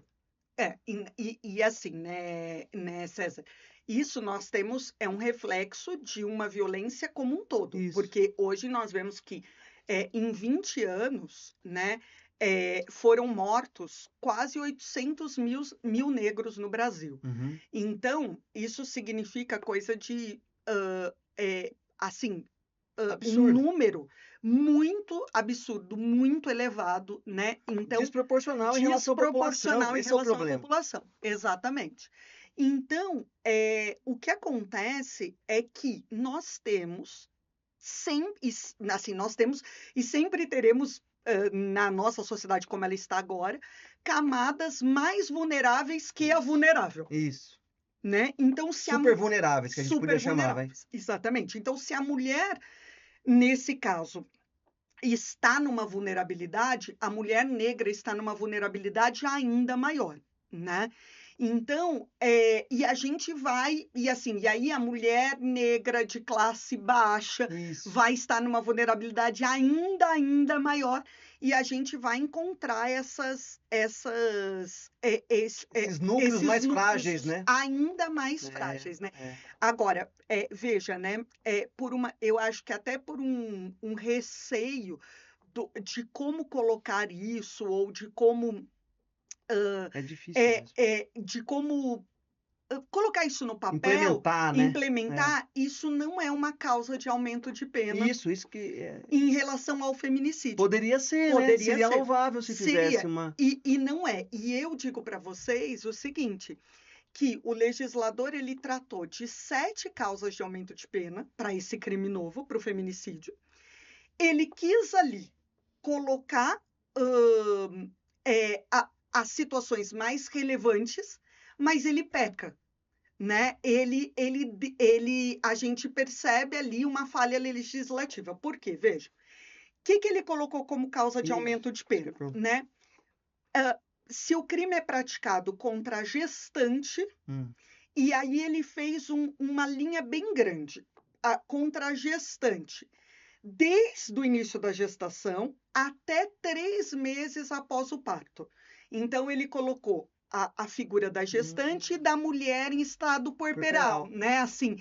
é assim. E assim, né, César? Isso nós temos, é um reflexo de uma violência como um todo. Isso. Porque hoje nós vemos que em 20 anos, né, foram mortos quase 800 mil negros no Brasil. Uhum. Então, isso significa coisa de, assim, um Absurdo. número muito absurdo, muito elevado, né? Então, Desproporcional em relação à população. desproporcional em Esse é o relação à problema. população. Exatamente. Então, o que acontece é que nós temos sempre, assim, nós temos e sempre teremos na nossa sociedade como ela está agora, camadas mais vulneráveis que a vulnerável, Isso. né? Então, se Super vulneráveis, que a gente podia super chamar, vai. vulneráveis, exatamente. Então, se a mulher, nesse caso, está numa vulnerabilidade, a mulher negra está numa vulnerabilidade ainda maior, né? Então, e a gente vai, e assim, e aí a mulher negra de classe baixa Isso. vai estar numa vulnerabilidade ainda maior, e a gente vai encontrar esses núcleos mais núcleos frágeis, né? ainda mais frágeis, né? Agora, veja, né? Eu acho que até por um receio de como colocar isso, ou de como É difícil mesmo. de como colocar isso no papel, Implementar, né? implementar, isso não é uma causa de aumento de pena Isso que em relação ao feminicídio. poderia ser, né? Poderia Seria ser. louvável se fizesse uma... E não é. E eu digo para vocês o seguinte, que o legislador ele tratou de 7 causas de aumento de pena para esse crime novo, para o feminicídio. Ele quis ali colocar as situações mais relevantes, mas ele peca, né? A gente percebe ali uma falha legislativa. Por quê? Veja, o que ele colocou como causa de aumento de pena, né? Se o crime é praticado contra a gestante, e aí ele fez uma linha bem grande contra a gestante, desde o início da gestação até 3 meses após o parto. Então, ele colocou a figura da gestante e da mulher em estado puerperal, né? Assim,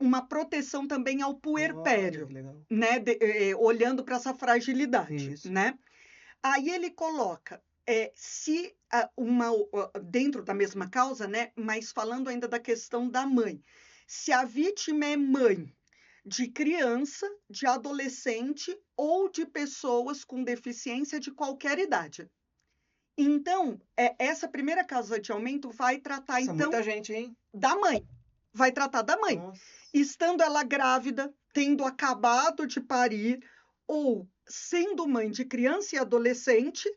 uma proteção também ao puerpério, né? Olhando para essa fragilidade, Isso. né? Aí ele coloca, dentro da mesma causa, né? Mas falando ainda da questão da mãe. Se a vítima é mãe de criança, de adolescente ou de pessoas com deficiência de qualquer idade. Então, essa primeira causa de aumento vai tratar, então, muita gente, hein? Da mãe. Vai tratar da mãe. Nossa. Estando ela grávida, tendo acabado de parir, ou sendo mãe de criança e adolescente,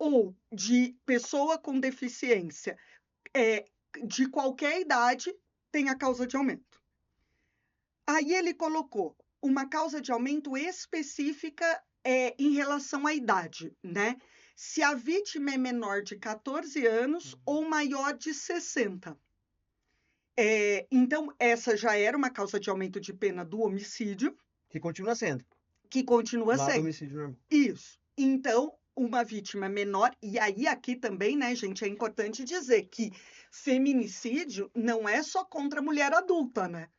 ou de pessoa com deficiência de qualquer idade tem a causa de aumento. Aí ele colocou uma causa de aumento específica em relação à idade, né? Se a vítima é menor de 14 anos ou maior de 60. Então, essa já era uma causa de aumento de pena do homicídio. Que continua sendo. Que continua Lá do sendo. homicídio normal. Isso. Então, uma vítima menor, e aí aqui também, né, gente, é importante dizer que feminicídio não é só contra a mulher adulta, né?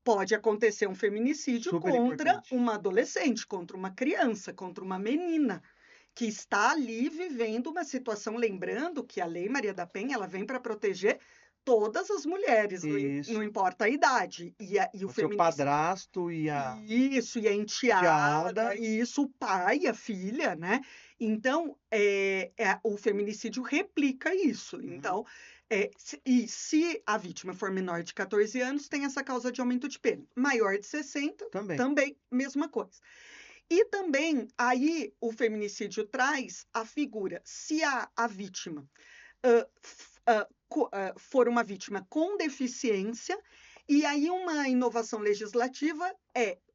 Pode acontecer um feminicídio Super contra importante. uma adolescente, contra uma criança, contra uma menina que está ali vivendo uma situação, lembrando que a Lei Maria da Penha, ela vem para proteger todas as mulheres, Isso. não importa a idade. E o O seu feminicídio... padrasto e a Isso, e a enteada, isso, o pai, a filha, né? Então, o feminicídio replica isso. Então, se a vítima for menor de 14 anos, tem essa causa de aumento de pena. Maior de 60, também mesma coisa. E também, aí, o feminicídio traz a figura, se a vítima for uma vítima com deficiência, e aí uma inovação legislativa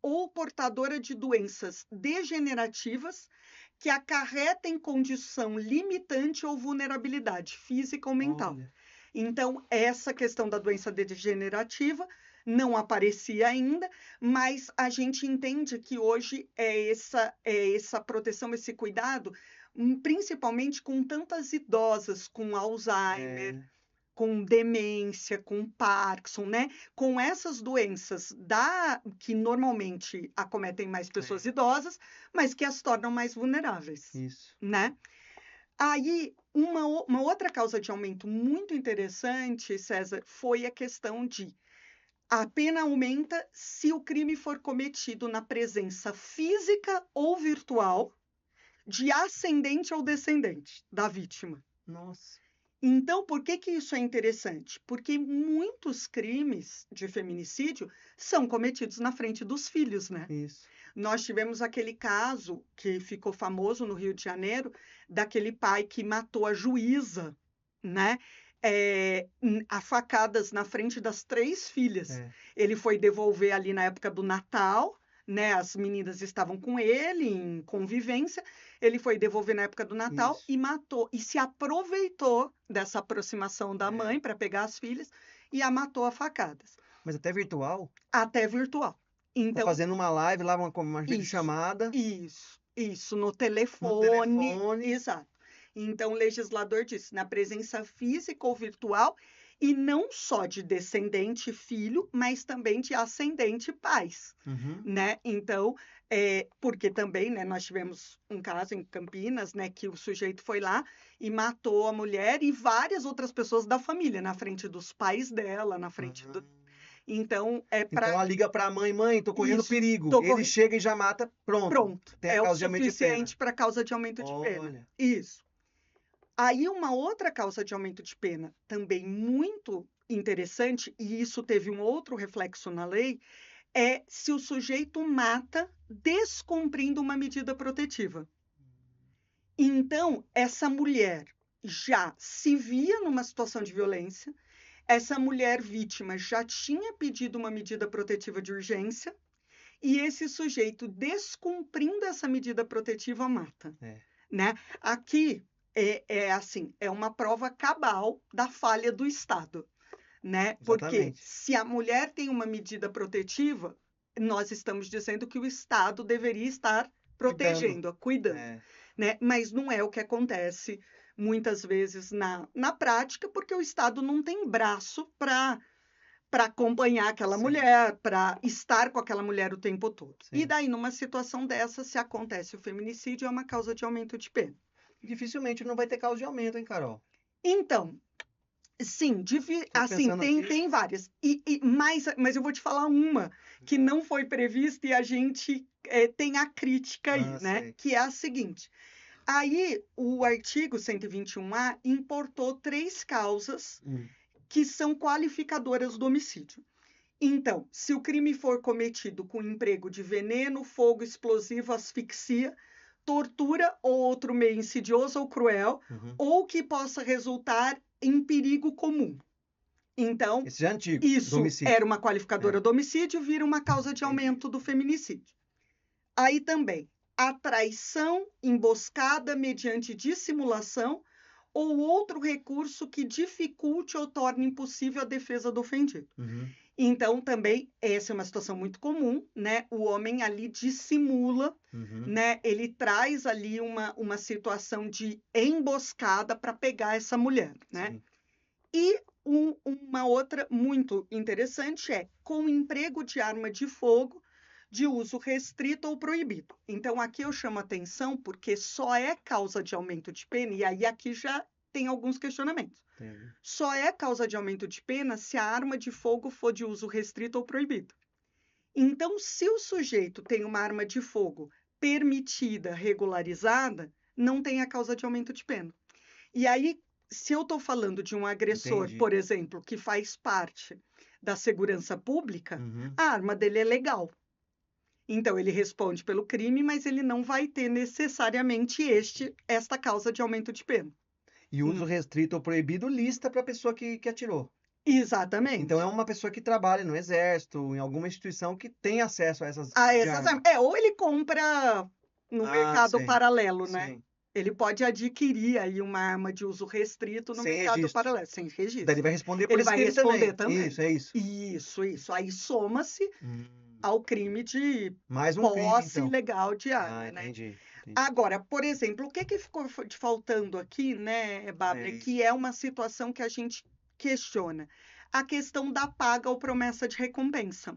ou portadora de doenças degenerativas que acarretem condição limitante ou vulnerabilidade física ou mental. Olha. Então, essa questão da doença degenerativa não aparecia ainda, mas a gente entende que hoje essa proteção, esse cuidado, principalmente com tantas idosas com Alzheimer, com demência, com Parkinson, né? Com essas doenças que normalmente acometem mais pessoas idosas, mas que as tornam mais vulneráveis. Isso. Né? Aí, uma outra causa de aumento muito interessante, César, foi a questão de a pena aumenta se o crime for cometido na presença física ou virtual de ascendente ou descendente da vítima. Nossa. Então, por que isso é interessante? Porque muitos crimes de feminicídio são cometidos na frente dos filhos, né? Isso. Nós tivemos aquele caso que ficou famoso no Rio de Janeiro, daquele pai que matou a juíza, né? A facadas na frente das 3 filhas. Ele foi devolver ali na época do Natal, né? As meninas estavam com ele em convivência. Ele foi devolver na época do Natal e matou. E se aproveitou dessa aproximação da mãe para pegar as filhas e a matou a facadas. Mas até virtual? Até virtual. Então, fazendo uma live lá, uma videochamada. Isso, no telefone. Exato. Então, o legislador disse, na presença física ou virtual, e não só de descendente filho, mas também de ascendente pais, né? Então, porque também, né, nós tivemos um caso em Campinas, né, que o sujeito foi lá e matou a mulher e várias outras pessoas da família, na frente dos pais dela, na frente do... Então, Então ela liga para a mãe, tô correndo perigo. Ele chega e já mata, pronto. Tem a causa de aumento de pena. É o suficiente para causa de aumento de pena. Isso. Aí, uma outra causa de aumento de pena, também muito interessante, e isso teve um outro reflexo na lei, é se o sujeito mata descumprindo uma medida protetiva. Então, essa mulher já se via numa situação de violência, essa mulher vítima já tinha pedido uma medida protetiva de urgência e esse sujeito, descumprindo essa medida protetiva, mata. Né? Aqui, é uma prova cabal da falha do Estado. Né? Porque se a mulher tem uma medida protetiva, nós estamos dizendo que o Estado deveria estar protegendo, cuidando. Né? Mas não é o que acontece muitas vezes na prática, porque o Estado não tem braço para acompanhar aquela mulher, para estar com aquela mulher o tempo todo. E daí, numa situação dessa, se acontece o feminicídio, é uma causa de aumento de pena. Dificilmente não vai ter causa de aumento, hein, Carol? Então, sim, assim, tem várias. Mas eu vou te falar uma que não foi prevista e a gente tem a crítica aí, né? Que é a seguinte. Aí, o artigo 121A importou 3 causas que são qualificadoras do homicídio. Então, se o crime for cometido com emprego de veneno, fogo explosivo, asfixia, tortura ou outro meio insidioso ou cruel, ou que possa resultar em perigo comum. Então, Esse já é antigo, do isso homicídio. era uma qualificadora do homicídio, vira uma causa de aumento do feminicídio. Aí também, a traição emboscada mediante dissimulação ou outro recurso que dificulte ou torne impossível a defesa do ofendido. Então, também, essa é uma situação muito comum, né? O homem ali dissimula, né? Ele traz ali uma situação de emboscada para pegar essa mulher, né? Sim. E uma outra muito interessante é com emprego de arma de fogo de uso restrito ou proibido. Então, aqui eu chamo atenção porque só é causa de aumento de pena, e aí aqui já tem alguns questionamentos. Entendi. Só é causa de aumento de pena se a arma de fogo for de uso restrito ou proibido. Então, se o sujeito tem uma arma de fogo permitida, regularizada, não tem a causa de aumento de pena. E aí, se eu estou falando de um agressor, Entendi. por exemplo, que faz parte da segurança pública, a arma dele é legal. Então, ele responde pelo crime, mas ele não vai ter necessariamente esta causa de aumento de pena. E uso restrito ou proibido lista para a pessoa que atirou. Exatamente. Então, é uma pessoa que trabalha no exército, em alguma instituição que tem acesso a essas Essas armas. armas. Ou ele compra no mercado sim. paralelo, né? Sim. Ele pode adquirir aí uma arma de uso restrito no Sem mercado registro. paralelo, sem registro. Daí ele vai responder por Ele esse vai crime responder também. Isso, é isso. Isso. Aí soma-se ao crime de Mais um crime, posse então. ilegal de arma, né? Entendi. Agora, por exemplo, o que ficou faltando aqui, né, Bárbara, que é uma situação que a gente questiona? A questão da paga ou promessa de recompensa.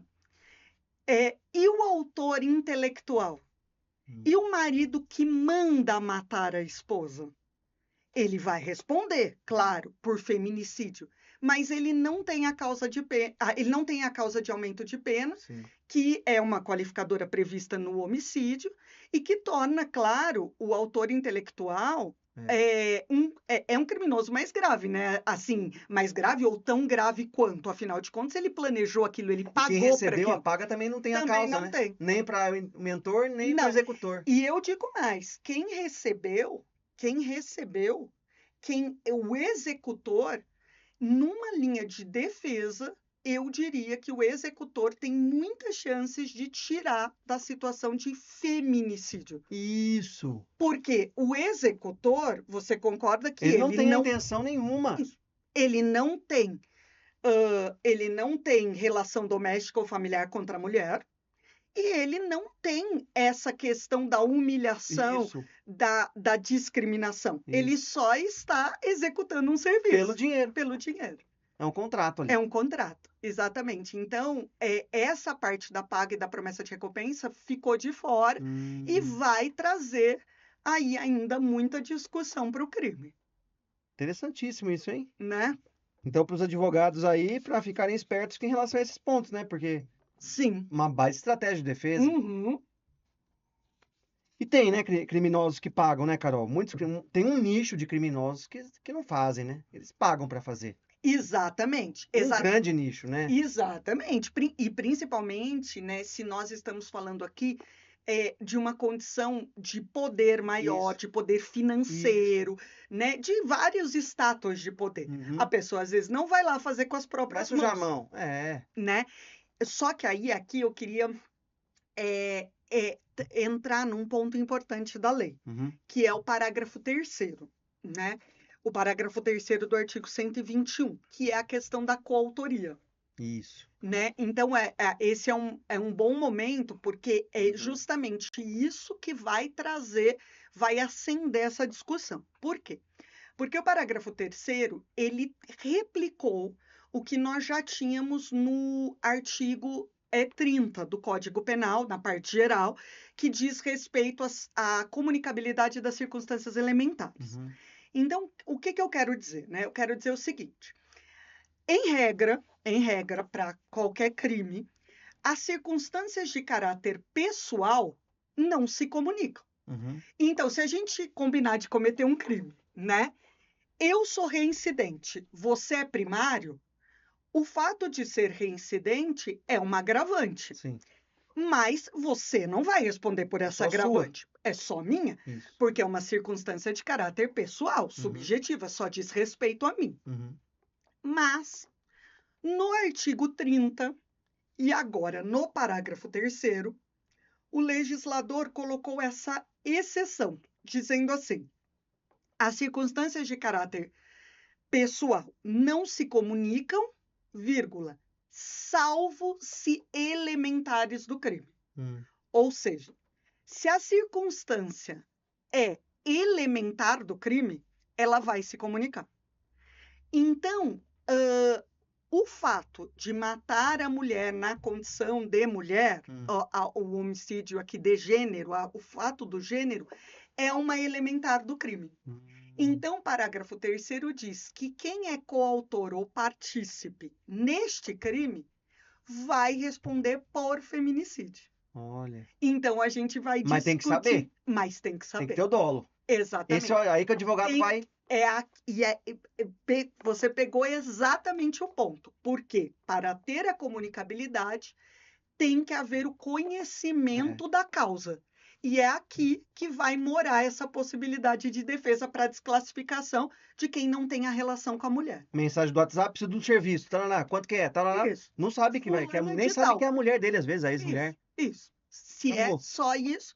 E o autor intelectual? E o marido que manda matar a esposa? Ele vai responder, claro, por feminicídio, mas ele não tem a causa de ele não tem a causa de aumento de pena, que é uma qualificadora prevista no homicídio e que torna, claro, o autor intelectual um criminoso mais grave, né? Assim, mais grave ou tão grave quanto, afinal de contas, ele planejou aquilo, ele pagou quem para recebeu aquilo. a paga também não tem a Também causa, não né? tem. Nem para o mentor, nem para o executor. E eu digo mais, o executor, numa linha de defesa, eu diria que o executor tem muitas chances de tirar da situação de feminicídio. Isso. Porque o executor, você concorda que ele não tem intenção nenhuma. Ele não tem relação doméstica ou familiar contra a mulher. E ele não tem essa questão da humilhação, da discriminação. Isso. Ele só está executando um serviço. Pelo dinheiro. É um contrato ali. É um contrato, exatamente. Então, essa parte da paga e da promessa de recompensa ficou de fora e vai trazer aí ainda muita discussão para o crime. Interessantíssimo isso, hein? Né? Então, para os advogados aí, para ficarem espertos em relação a esses pontos, né? Porque... Sim. Uma baita estratégia de defesa. E tem, né, criminosos que pagam, né, Carol? Tem um nicho de criminosos que não fazem, né? Eles pagam para fazer. Exatamente. Um grande nicho, né? Exatamente. E principalmente, né, se nós estamos falando aqui de uma condição de poder maior, de poder financeiro, né, de vários status de poder. A pessoa, às vezes, não vai lá fazer com as próprias mãos. Vai sujar a mão. Né? Só que aí, aqui, eu queria entrar num ponto importante da lei, que é o parágrafo 3º, né? O parágrafo 3º do artigo 121, que é a questão da coautoria. Isso. Né? Então, esse é um bom momento, porque é justamente isso que vai acender essa discussão. Por quê? Porque o parágrafo 3º, ele replicou o que nós já tínhamos no artigo 30 do Código Penal, na parte geral, que diz respeito à comunicabilidade das circunstâncias elementares. Então, o que eu quero dizer? Né? Eu quero dizer o seguinte: em regra, para qualquer crime, as circunstâncias de caráter pessoal não se comunicam. Então, se a gente combinar de cometer um crime, né? Eu sou reincidente, você é primário, o fato de ser reincidente é uma agravante. Sim. Mas você não vai responder por essa só sua. agravante. É só minha, Isso. porque é uma circunstância de caráter pessoal, subjetiva, só diz respeito a mim. Uhum. Mas, no artigo 30, e agora no parágrafo 3º, o legislador colocou essa exceção, dizendo assim: as circunstâncias de caráter pessoal não se comunicam, vírgula, salvo se elementares do crime. Ou seja, se a circunstância é elementar do crime, ela vai se comunicar. Então, o fato de matar a mulher na condição de mulher, o homicídio aqui de gênero, o fato do gênero, é uma elementar do crime. Então, o parágrafo 3º diz que quem é coautor ou partícipe neste crime vai responder por feminicídio. Olha. Então, a gente vai Mas tem que saber. discutir. Mas tem que Tem saber. que ter o dolo. Exatamente. Esse é aí que o advogado vai. Você pegou exatamente o ponto. Porque para ter a comunicabilidade, tem que haver o conhecimento da causa. E é aqui que vai morar essa possibilidade de defesa para desclassificação de quem não tem a relação com a mulher. Mensagem do WhatsApp, preciso de um serviço. Tarará, quanto que é? Tarará. Isso. Não sabe que vai. Fulana Nem de sabe tal. que é a mulher dele, às vezes, a ex-mulher. Isso. Se Acabou. é só isso,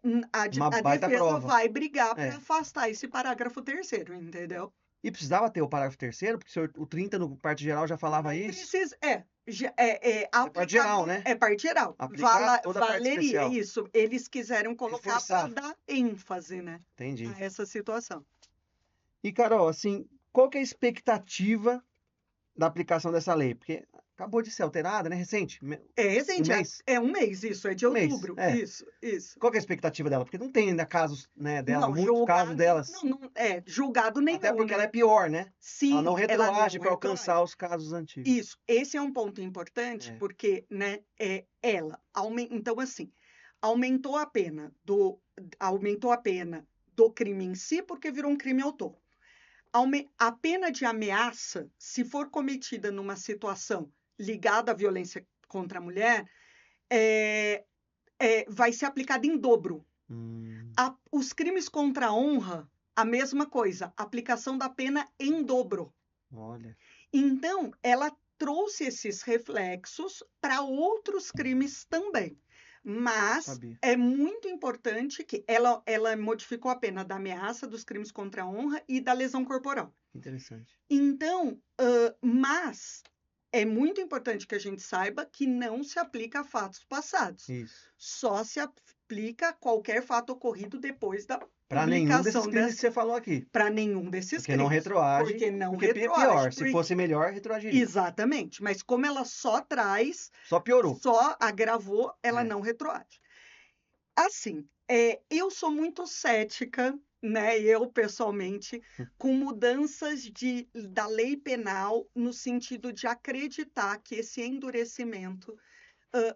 Uma a baita defesa prova. vai brigar para afastar esse parágrafo 3º, entendeu? E precisava ter o parágrafo 3º, porque o 30 no parte geral já falava isso. Precisa, É parte geral, né? É parte geral. Aplicar toda a parte Valeria, especial. isso. Eles quiseram colocar para Reforçar. dar ênfase, né? Entendi. A essa situação. E, Carol, assim, qual que é a expectativa da aplicação dessa lei? Porque acabou de ser alterada, né? Recente. É recente, Um mês? é um mês, isso, é de Um mês, outubro. é. Isso. Qual que é a expectativa dela? Porque não tem ainda casos, né, dela, Não, muitos casos delas. julgado nenhum. Até porque né? ela é pior, né? Sim, Ela não retroage não para retroage. alcançar os casos antigos. Isso, esse é um ponto importante, porque, né, então assim, aumentou a pena do crime em si, porque virou um crime autor. A pena de ameaça, se for cometida numa situação ligada à violência contra a mulher, vai ser aplicada em dobro. Os crimes contra a honra, a mesma coisa, aplicação da pena em dobro. Olha. Então, ela trouxe esses reflexos para outros crimes também. Mas é muito importante que ela modificou a pena da ameaça, dos crimes contra a honra e da lesão corporal. Interessante. Então, mas é muito importante que a gente saiba que não se aplica a fatos passados. Isso. Só se aplica a qualquer fato ocorrido depois da para nenhum desses crimes que você falou aqui. Para nenhum desses porque crimes. Não retroage. Porque não porque retroage. Pior, se fosse melhor, retroagiria. Exatamente. Mas como ela só traz... Só piorou. Só agravou, ela não retroage. Assim, eu sou muito cética, né? Eu, pessoalmente, com mudanças da lei penal no sentido de acreditar que esse endurecimento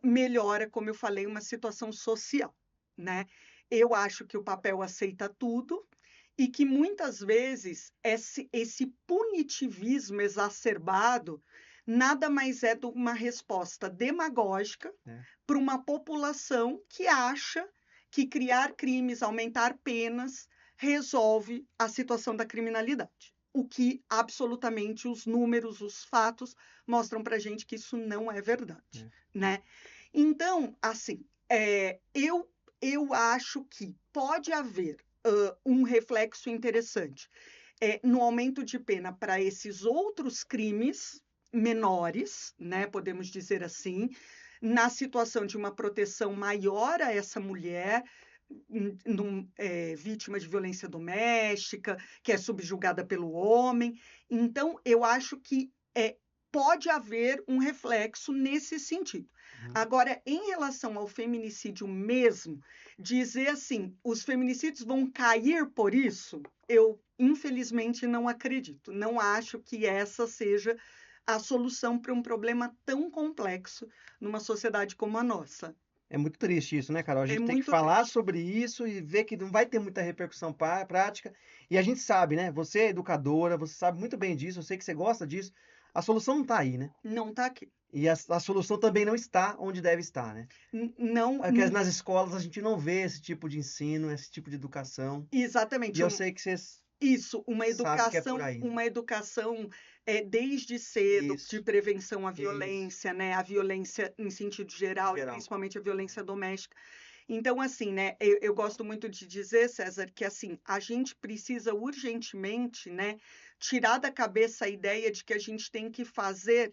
melhora, como eu falei, uma situação social, né? Eu acho que o papel aceita tudo e que muitas vezes esse punitivismo exacerbado nada mais é do que uma resposta demagógica para uma população que acha que criar crimes, aumentar penas, resolve a situação da criminalidade. O que absolutamente os números, os fatos mostram para a gente que isso não é verdade, né? Então, assim, eu acho que pode haver um reflexo interessante no aumento de pena para esses outros crimes menores, né? Podemos dizer assim, na situação de uma proteção maior a essa mulher, vítima de violência doméstica, que é subjugada pelo homem. Então, eu acho que pode haver um reflexo nesse sentido. Agora, em relação ao feminicídio mesmo, dizer assim, os feminicídios vão cair por isso, eu, infelizmente, não acredito. Não acho que essa seja a solução para um problema tão complexo numa sociedade como a nossa. É muito triste isso, né, Carol? A gente tem que falar sobre isso e ver que não vai ter muita repercussão prática. E a gente sabe, né? Você é educadora, você sabe muito bem disso, eu sei que você gosta disso. A solução não está aí, né? Não está aqui. E a solução também não está onde deve estar, né? Não, Porque nas escolas a gente não vê esse tipo de ensino, esse tipo de educação. E exatamente. eu sei que vocês Isso, sabem que é por aí, né? uma educação desde cedo de Isso, prevenção à isso, violência, né? A violência em sentido geral e geral. principalmente a violência doméstica. Então, assim, né? Eu gosto muito de dizer, César, que assim a gente precisa urgentemente, né? Tirar da cabeça a ideia de que a gente tem que fazer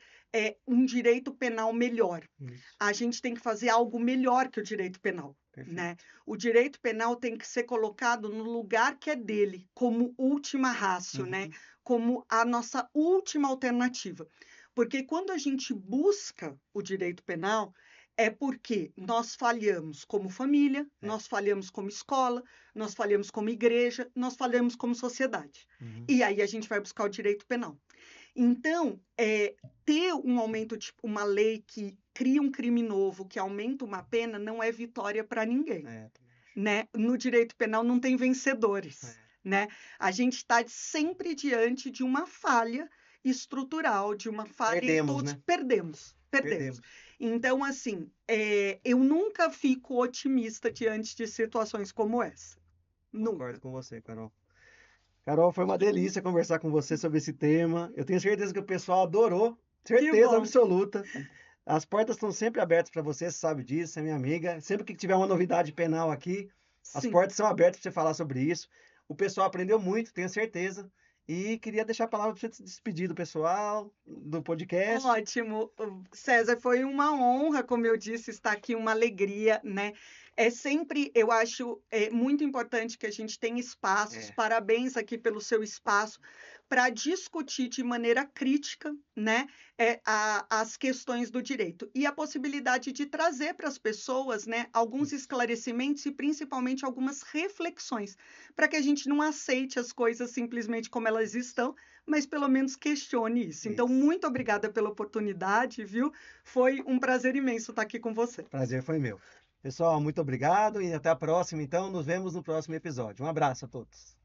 um direito penal melhor. Isso, A gente tem que fazer algo melhor que o direito penal. Né? perfeito. O direito penal tem que ser colocado no lugar que é dele, como última ratio, né? Uhum. Como a nossa última alternativa. Porque quando a gente busca o direito penal, é porque nós falhamos como família, É. nós falhamos como escola, nós falhamos como igreja, nós falhamos como sociedade. Uhum. E aí a gente vai buscar o direito penal. Então, ter um aumento, tipo, uma lei que cria um crime novo, que aumenta uma pena, não é vitória para ninguém, Também acho. né? No direito penal não tem vencedores, É. né? A gente está sempre diante de uma falha estrutural, de uma falha e Perdemos, todos né? perdemos. Perdemos. Então, assim, eu nunca fico otimista diante de situações como essa. Concordo Nunca. com você, Carol. Carol, foi uma delícia conversar com você sobre esse tema. Eu tenho certeza que o pessoal adorou, Que certeza bom. absoluta. As portas estão sempre abertas para você, você sabe disso, é minha amiga. Sempre que tiver uma novidade penal aqui, as Sim. portas são abertas para você falar sobre isso. O pessoal aprendeu muito, tenho certeza. E queria deixar a palavra para você se despedir do pessoal, do podcast. Ótimo, César, foi uma honra, como eu disse, estar aqui, uma alegria, né? É sempre, eu acho, muito importante que a gente tenha espaços. É, Parabéns aqui pelo seu espaço para discutir de maneira crítica, né, as questões do direito e a possibilidade de trazer para as pessoas, né, alguns isso, esclarecimentos e principalmente algumas reflexões, para que a gente não aceite as coisas simplesmente como elas estão, mas pelo menos questione isso. Então, isso. muito obrigada pela oportunidade, viu? Foi um prazer imenso estar aqui com você. Prazer foi meu. Pessoal, muito obrigado e até a próxima. Então, nos vemos no próximo episódio. Um abraço a todos.